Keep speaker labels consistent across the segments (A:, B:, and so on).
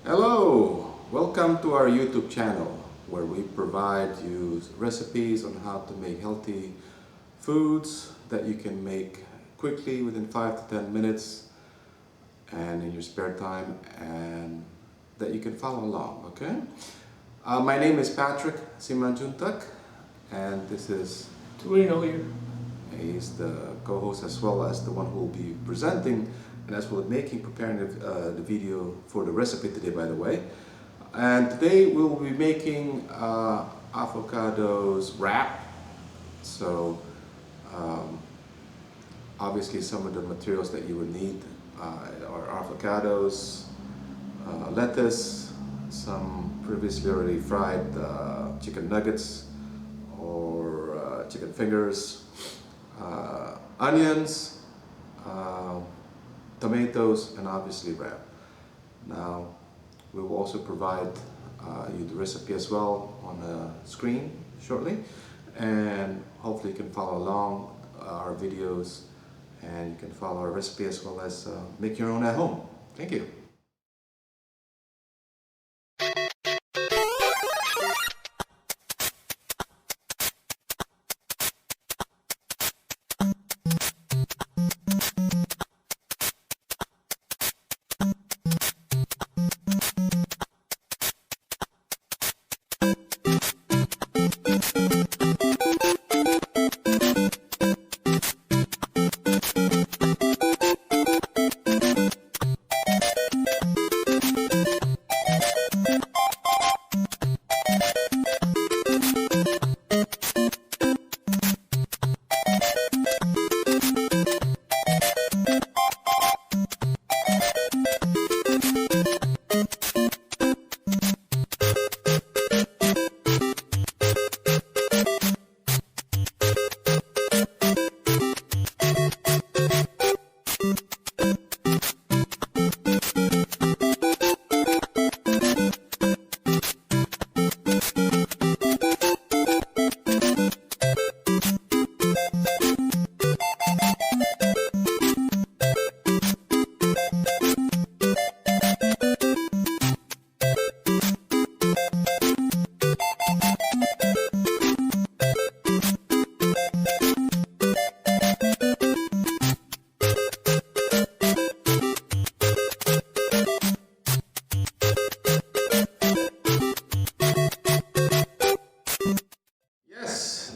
A: Hello, welcome to our YouTube channel where we provide you recipes on how to make healthy foods that you can make quickly within 5 to 10 minutes and in your spare time, and that you can follow along, okay? My name is Patrick Juntak, and this is
B: Tortilla here.
A: he's the co-host as well as the one who will be presenting and as well as preparing the video for the recipe today, by the way. And today we'll be making avocados wrap. So obviously some of the materials that you would need are avocados, lettuce, some previously already fried chicken nuggets or chicken fingers, onions, tomatoes, and obviously wrap. Now we will also provide you the recipe as well on the screen shortly, and hopefully you can follow along our videos and you can follow our recipe as well as make your own at home. Thank you.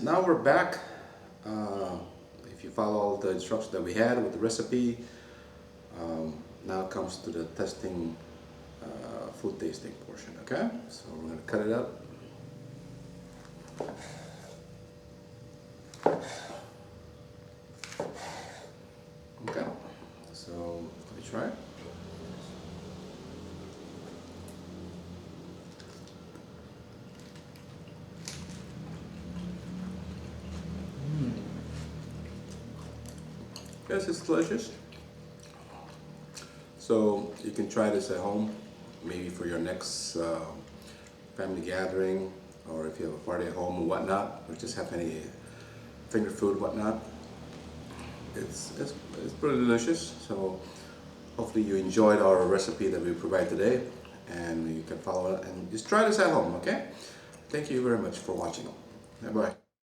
A: Now we're back. If you follow all the instructions that we had with the recipe, now it comes to the testing, food tasting portion, okay? So we're going to cut it up. Okay, so let me try it. Yes, it's delicious. So you can try this at home, maybe for your next family gathering, or if you have a party at home or whatnot, or just have any finger food, whatnot. It's pretty delicious. So hopefully you enjoyed our recipe that we provide today, and you can follow it and just try this at home. Okay? Thank you very much for watching. Bye bye.